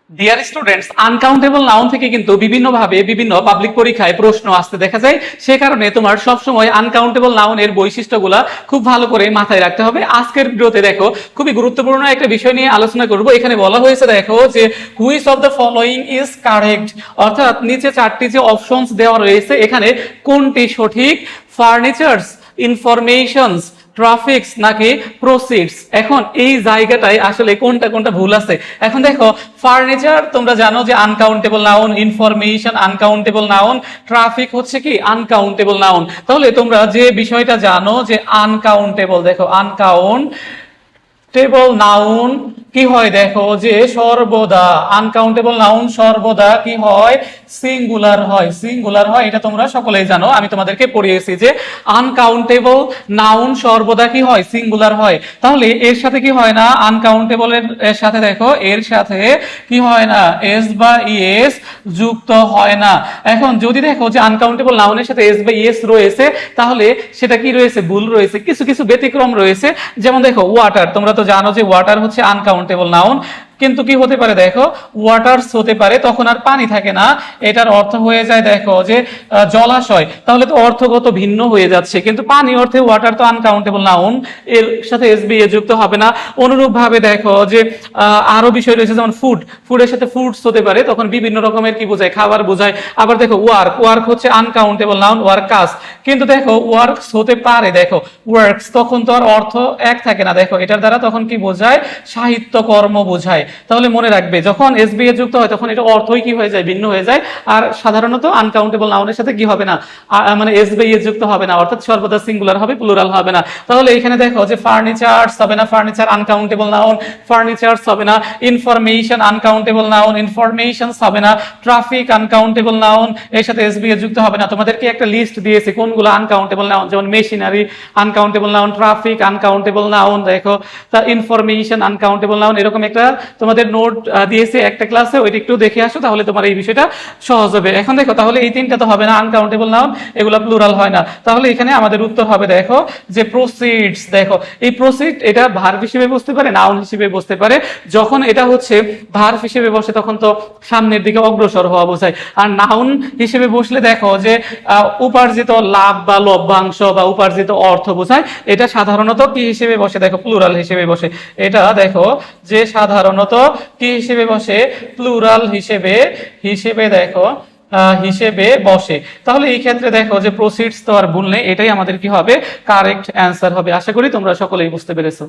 Dear students, uncountable noun থেকে কিন্তু বিভিন্নভাবে বিভিন্ন পাবলিক পরীক্ষায় প্রশ্ন আসতে দেখা যায়। সে কারণে তোমার সবসময় আনকাউন্টেবল নাউনের বৈশিষ্ট্যগুলা খুব ভালো করে মাথায় রাখতে হবে। আজকের ভিডিওতে দেখো খুবই গুরুত্বপূর্ণ একটা বিষয় নিয়ে আলোচনা করব। এখানে বলা হয়েছে দেখো যে which of the following is correct, অর্থাৎ নিচে চারটি যে অপশনস দেওয়া রয়েছে এখানে কোনটি সঠিক, ফার্নিচারস, ইনফরমেশনস, ট্রাফিক্স নাকি প্রসিডস। এখন এই জায়গাটায় আসলে কোনটা কোনটা ভুল আছে। এখন দেখো ফার্নিচার তোমরা জানো যে uncountable noun, information uncountable noun, traffic হচ্ছে কি আনকাউন্টেবল নাউন। তাহলে তোমরা যে বিষয়টা জানো যে আনকাউন্টেবল, দেখো আনকাউন্টেবল নাউন কি হয়, দেখো যে সর্বদা আনকাউন্টেবল নাউন সর্বদা কি হয়, সিঙ্গুলার হয়। সিঙ্গুলার হয় এটা তোমরা সকলেই জানো, আমি তোমাদেরকে পড়িয়েছি যে আনকাউন্টেবল নাউন সর্বদা কি হয়, সিঙ্গুলার হয়। তাহলে এর সাথে কি হয় না, আনকাউন্টেবল এর সাথে দেখো এর সাথে কি হয় না, এস বা ইএস যুক্ত হয় না। এখন যদি দেখো যে আনকাউন্টেবল নাউনের সাথে এস বা ইএস রয়েছে তাহলে সেটা কি রয়েছে, ভুল রয়েছে। কিছু কিছু ব্যতিক্রম রয়েছে, যেমন দেখো ওয়াটার, তোমরা তো জানো যে ওয়াটার হচ্ছে আনকাউন্টেবল নাউন, কিন্তু কি হতে পারে দেখো ওয়াটারস হতে পারে, তখন আর পানি থাকে না, এটার অর্থ হয়ে যায় দেখো যে জলাশয়। তাহলে তো অর্থগত ভিন্ন হয়ে যাচ্ছে, কিন্তু পানি অর্থে ওয়াটার তো আনকাউন্টেবল নাউন, এর সাথে এসবি এ যুক্ত হবে না। অনুরূপ ভাবে দেখো যে আরো বিষয় রয়েছে, যেমন ফুড, ফুডের সাথে ফুডস হতে পারে, তখন বিভিন্ন রকমের কি বোঝায়, খাবার বোঝায়। আবার দেখো ওয়ার্ক, ওয়ার্ক হচ্ছে আনকাউন্টেবল নাউন, ওয়ার্কাস, কিন্তু দেখো ওয়ার্কস হতে পারে, দেখো ওয়ার্কস, তখন তো আর অর্থ এক থাকে না। দেখো এটার দ্বারা তখন কি বোঝায়, সাহিত্য কর্ম বোঝায়। তাহলে মনে রাখবে যখন এসবি এ যুক্ত হয় তখন এটা অর্থই কি হয়ে যায়, ভিন্ন হয়ে যায়। আর সাধারণত আনকাউন্টেবল নাউনের সাথে কি হবে না, মানে এসবি এ যুক্ত হবে না, অর্থাৎ সর্বদা সিঙ্গুলার হবে, প্লুরাল হবে না। তাহলে এখানে দেখো যে ফার্নিচারস হবে না, ফার্নিচার আনকাউন্টেবল নাউন, ফার্নিচারস হবে না। ইনফরমেশন আনকাউন্টেবল নাউন, ইনফরমেশনস হবে না। ট্রাফিক আনকাউন্টেবল নাউন, এর সাথে এসবি এ যুক্ত হবে না। তোমাদেরকে একটা লিস্ট দিয়েছি কোনগুলো আনকাউন্টেবল নাউন, যেমন machinery uncountable noun, traffic uncountable noun, দেখো তা ইনফরমেশন আনকাউন্টেবল নাউন, এরকম একটা তোমাদের নোট দিয়েছে একটা ক্লাসে, ওইটা একটু দেখে আসো, তাহলে তোমার এই বিষয়টা সহজ হবে। এখন দেখো তাহলে এই তিনটা তো হবে না, আনকাউন্টেবল নাউন, এগুলো প্লুরাল হয় না। তাহলে এখানে আমাদের উত্তর হবে দেখো যে প্রসিডস। দেখো এই প্রসিড এটা ভার্ব হিসেবে বসতে পারে, নাউন হিসেবে বসতে পারে। যখন এটা হচ্ছে ভার্ব হিসেবে বসে তখন তো সামনের দিকে অগ্রসর হওয়া বোঝায়, আর নাউন হিসেবে বসলে দেখো যে উপার্জিত লাভ বা লভ্যাংশ বা উপার্জিত অর্থ বোঝায়। এটা সাধারণত কি হিসেবে বসে, দেখো প্লুরাল হিসেবে বসে। এটা দেখো যে সাধারণত কি হিসেবে বসে, প্লুরাল হিসেবে দেখো হিসেবে বসে। তাহলে এই ক্ষেত্রে দেখো যে প্রসিডস তো আর ভুল নেই, এটাই আমাদের কি হবে, কারেক্ট অ্যান্সার হবে। আশা করি তোমরা সকলেই বুঝতে পেরেছো।